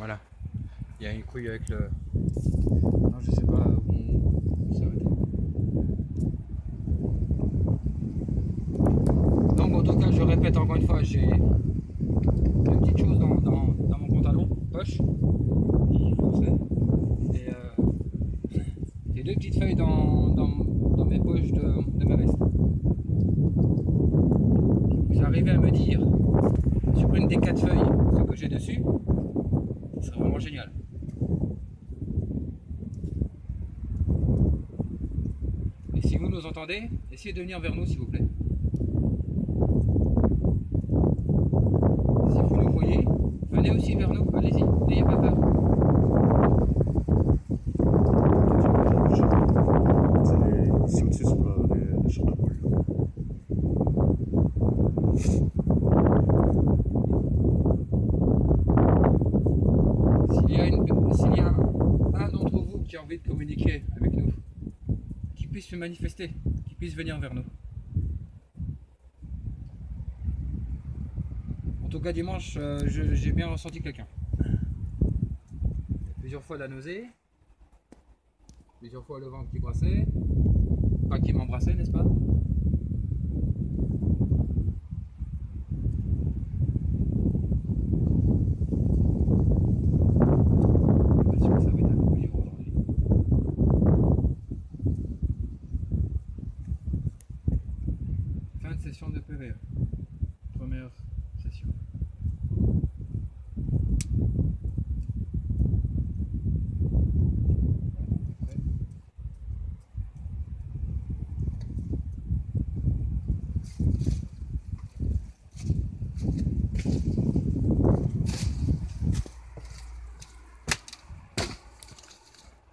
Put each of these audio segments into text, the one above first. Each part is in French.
Voilà. Il y a une couille avec le... Non, je sais pas où on s'est arrêté. Donc en tout cas, je répète encore une fois, j'ai deux petites choses dans mon pantalon, poche, français, et j'ai deux petites feuilles dans mes poches de ma veste. Si vous arrivez à me dire sur une des quatre feuilles ce que j'ai dessus, ce serait vraiment génial. Et si vous nous entendez, essayez de venir vers nous s'il vous plaît. Si vous nous voyez, venez aussi vers nous, allez-y, n'ayez pas peur. C'est ici au-dessus sur les champs de poule. S'il y a un d'entre vous qui a envie de communiquer avec nous, qui puisse se manifester, qui puisse venir vers nous. En tout cas dimanche, j'ai bien ressenti quelqu'un. Plusieurs fois la nausée, plusieurs fois le ventre qui brassait, pas qui m'embrassait, n'est-ce pas? Ça va être un peu plus dur aujourd'hui. Fin de session de PVE. Première session.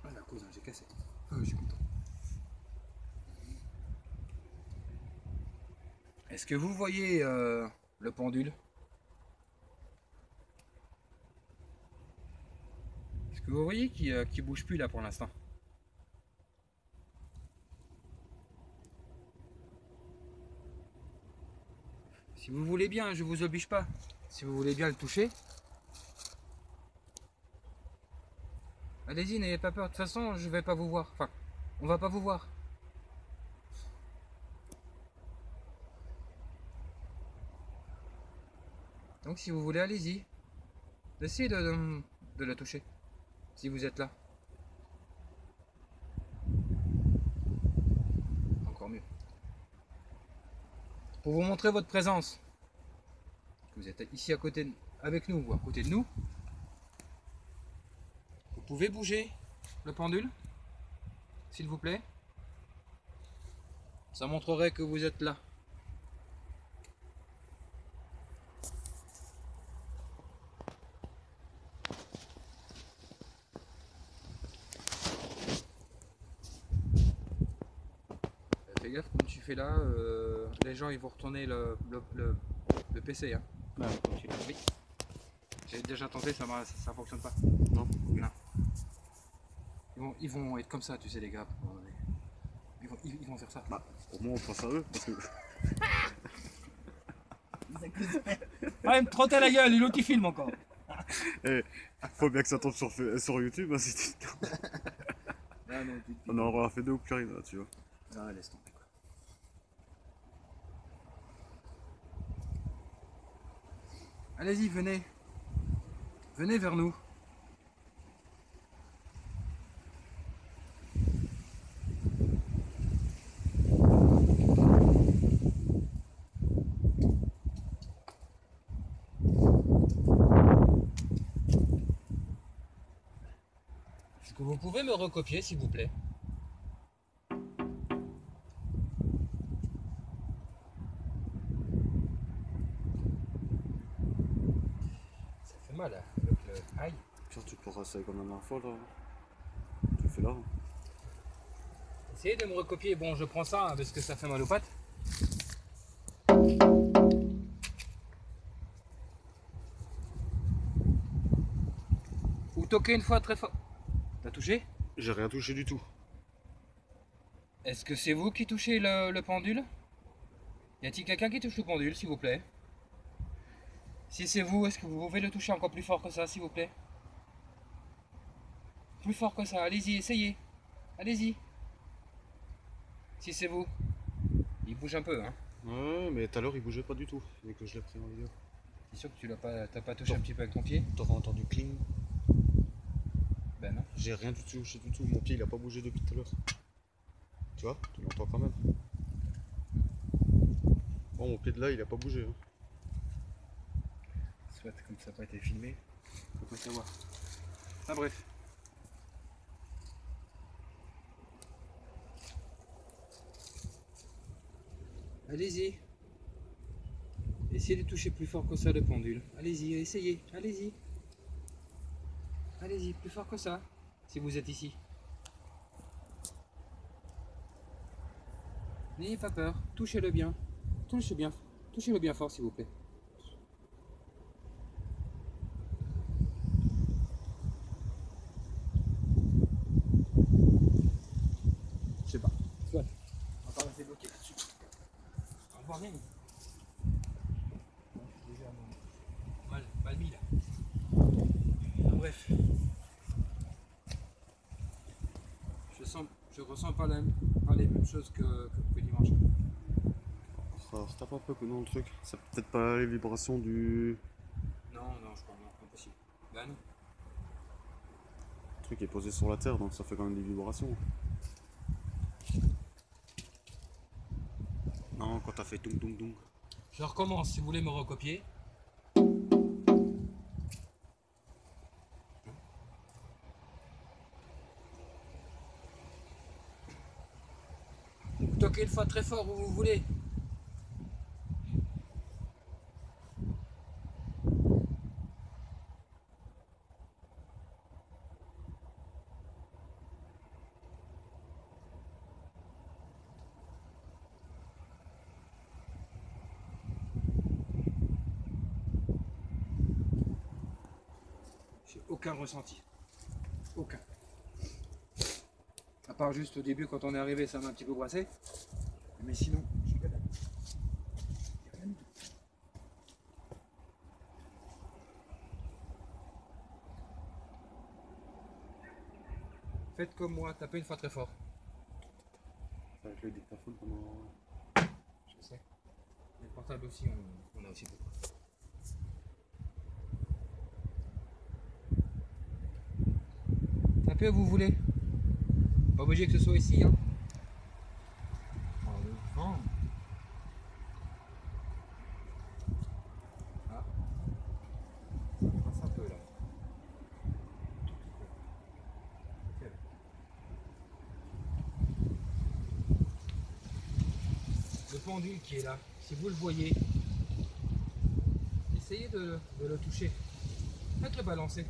Ah la cause, j'ai cassé. Je suis content. Est-ce que vous voyez le pendule? Est-ce que vous voyez qui bouge plus là pour l'instant? Si vous voulez bien, je vous oblige pas. Si vous voulez bien le toucher, allez-y, n'ayez pas peur. De toute façon, je vais pas vous voir. Enfin, on va pas vous voir. Donc si vous voulez, allez-y. Essayez de la toucher. Si vous êtes là. Encore mieux. Pour vous montrer votre présence. Vous êtes ici à côté, avec nous ou à côté de nous. Vous pouvez bouger le pendule, s'il vous plaît. Ça montrerait que vous êtes là. Fais gaffe, comme tu fais là, les gens ils vont retourner le PC. Hein. Ouais, Oui. J'ai déjà tenté, ça fonctionne pas. non. Non. Ils vont être comme ça, tu sais les gars. Ils vont faire ça. Bah, au moins on pense à eux parce que. Ah, il me trottait la gueule, l'autre il filme encore. Eh, faut bien que ça tombe sur YouTube. Hein, Ah, non, on aura fait deux ou plus rien là, tu vois. Ah, laisse tomber quoi. Allez-y, venez. Venez vers nous. Est-ce que vous pouvez me recopier s'il vous plaît? Ça fait mal hein, avec le... Aïe. Tiens, tu pourras ça comme la dernière fois là. Tu le fais là. Essayez de me recopier. Bon, je prends ça hein, parce que ça fait mal aux pattes. Ou toquez une fois très fort. T'as touché? J'ai rien touché du tout. Est-ce que c'est vous qui touchez le pendule? Y a-t-il quelqu'un qui touche le pendule, s'il vous plaît? Si c'est vous, est-ce que vous pouvez le toucher encore plus fort que ça, s'il vous plaît? Plus fort que ça, allez-y, essayez. Allez-y. Si c'est vous. Il bouge un peu, hein. Ouais, mais tout à l'heure il bougeait pas du tout, dès que je l'ai pris en vidéo. C'est sûr que tu l'as pas, t'as pas touché un petit peu avec ton pied? T'auras entendu cling. Ben non. J'ai rien du tout touché du tout. Mon pied il a pas bougé depuis tout à l'heure. Tu vois, tu l'entends quand même. Bon, mon pied de là il a pas bougé. Hein. Soit comme ça n'a pas été filmé, on peut pas savoir. Ah bref. Allez-y. Essayez de toucher plus fort que ça le pendule. Allez-y, essayez, allez-y. Allez-y, plus fort que ça, si vous êtes ici. N'ayez pas peur, touchez-le bien. Touchez-le bien fort s'il vous plaît. Je sais pas. Soit. On va pas rester bloqué là-dessus. On va voir rien. Je suis déjà mal mis là. Ah, bref. Je ressens pas les mêmes choses que dimanche. Ça se tape un peu dans le truc. C'est peut-être pas les vibrations du. Non, je crois non, impossible. Bah non. Le truc est posé sur la terre donc ça fait quand même des vibrations. Non, quand t'as fait toum toum toum. Je recommence si vous voulez me recopier. Vous toquez une fois très fort où vous voulez. J'ai aucun ressenti. Aucun. À part juste au début quand on est arrivé ça m'a un petit peu brassé. Mais sinon, je suis pas d'accord. Faites comme moi, tapez une fois très fort. Avec le dictaphone pendant. Je sais. Les portables aussi, on a aussi beaucoup. Tapez où vous voulez. Pas obligé que ce soit ici, hein. Oh, le vent. Ah. Ça brasse un peu là. Ok. Le pendule qui est là, si vous le voyez, essayez de le toucher. Faites-le balancer.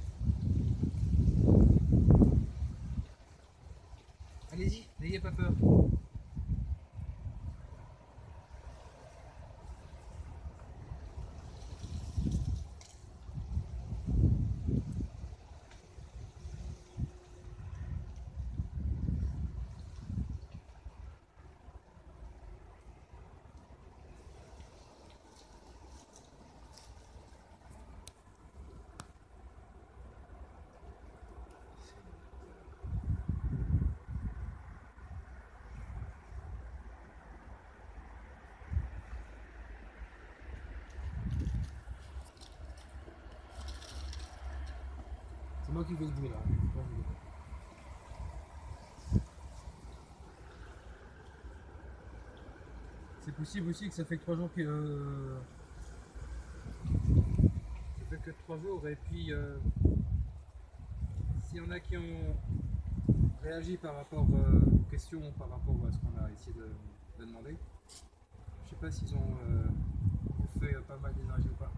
Allez-y, n'ayez pas peur. C'est moi qui fais ce bruit là. C'est possible aussi que ça fait que 3 jours que. Ça fait que 3 jours et puis s'il y en a qui ont réagi par rapport aux questions, par rapport à ce qu'on a essayé de demander, je sais pas s'ils ont fait pas mal d'énergie ou pas.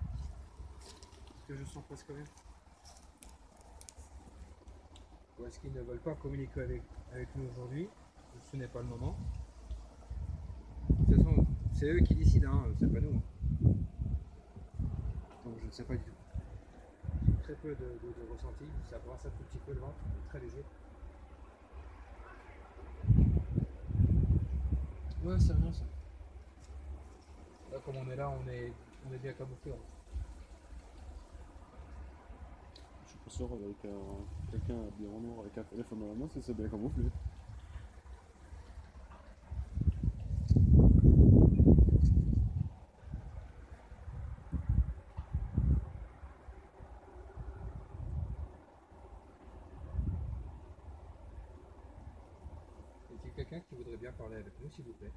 Parce que je sens presque rien. Ou est-ce qu'ils ne veulent pas communiquer avec nous aujourd'hui? Ce n'est pas le moment. De toute façon, c'est eux qui décident, hein, c'est pas nous. Donc je ne sais pas du tout. J'ai très peu de ressenti, ça brasse un tout petit peu le ventre, très léger. Ouais, c'est rien ça. Là, comme on est là, on est bien camouflé. Je sais sort avec quelqu'un habillé en noir avec un téléphone dans la main, c'est bien camouflé. Est-il quelqu'un qui voudrait bien parler avec nous, s'il vous plaît?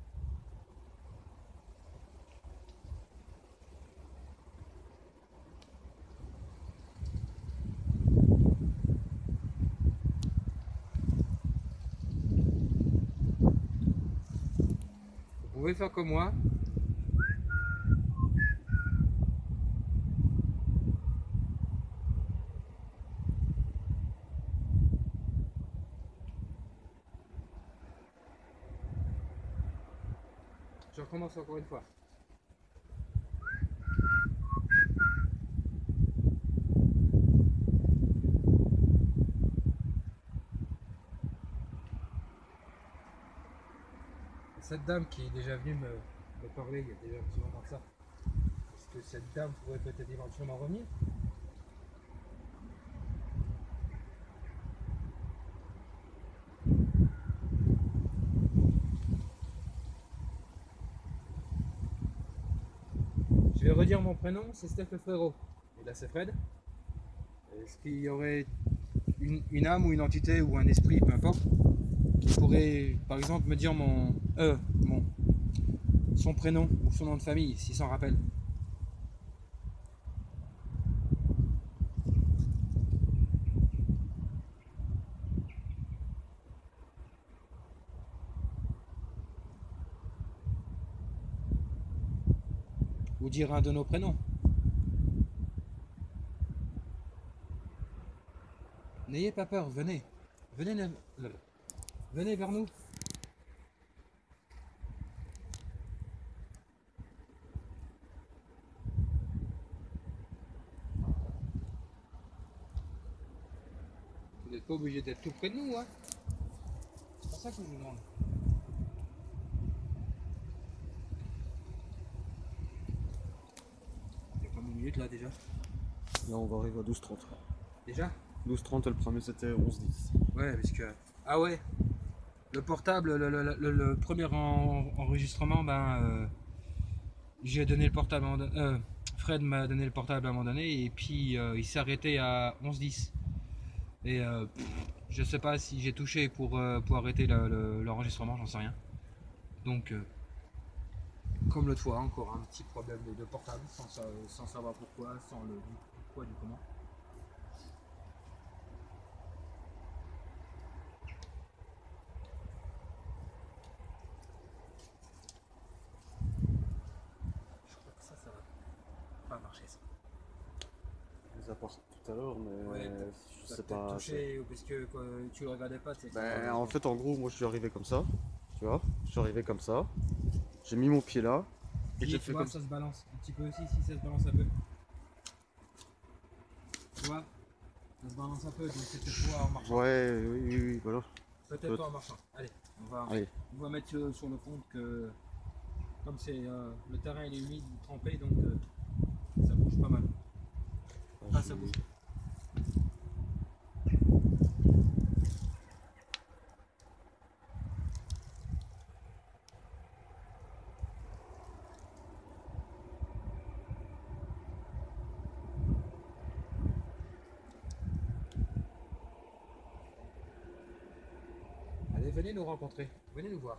Vous pouvez faire comme moi. Je recommence encore une fois. Cette dame qui est déjà venue me parler il y a déjà un petit moment de ça, est-ce que cette dame pourrait peut-être éventuellement revenir? Je vais redire mon prénom, c'est Steph le frérot. Et là c'est Fred. Est-ce qu'il y aurait une âme ou une entité ou un esprit, peu importe, qui pourrait par exemple me dire son prénom ou son nom de famille, s'il s'en rappelle? Ou dire un de nos prénoms? N'ayez pas peur, venez. Venez, venez vers nous. Vous n'êtes pas obligé d'être tout près de nous, hein. C'est pour ça que je vous demande. Il y a combien de minutes là déjà? Là, on va arriver à 12h30. Déjà? 12h30 et le premier c'était 11h10. Ouais, parce que. Ah ouais, le portable, le premier enregistrement, j'ai donné le portable Fred m'a donné le portable à un moment donné et puis il s'est arrêté à 11h10. Et je sais pas si j'ai touché pour arrêter l'enregistrement, j'en sais rien. Donc, comme l'autre fois, encore un petit problème de portable sans savoir pourquoi, sans le du pourquoi, du comment. Je crois que ça va pas marcher ça. Je les apporte tout à l'heure, mais Ouais, je t'as sais peut-être pas. touché parce que quoi, tu le regardais pas, tu sais. En fait, en gros, moi je suis arrivé comme ça. Tu vois, je suis arrivé comme ça. J'ai mis mon pied là. Et j'ai Tu fait vois, comme ça se balance un petit peu aussi, si ça se balance un peu. Tu vois, ça se balance un peu, donc c'est peut-être toi en marchant. Ouais, oui, voilà. Peut-être toi en marchant. Allez, Allez. on va mettre sur le compte que comme c'est le terrain il est humide, trempé, donc ça bouge pas mal. Ah, ça bouge. Allez, venez nous rencontrer, venez nous voir.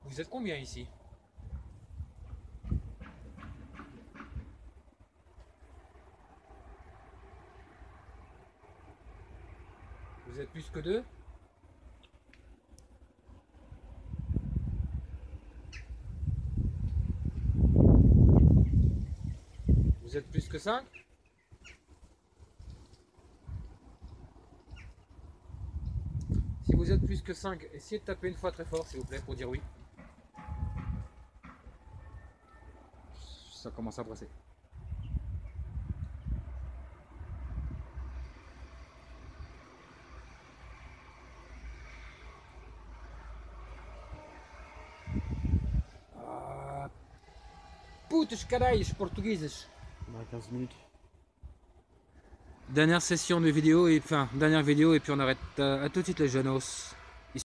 Vous êtes combien ici? Vous êtes plus que deux? Vous êtes plus que 5? Si vous êtes plus que 5, essayez de taper une fois très fort s'il vous plaît pour dire oui. Ça commence à brasser. Putas carais portugueses. On a 15 minutes. Dernière session de vidéo et puis on arrête à tout de suite les jeunes os.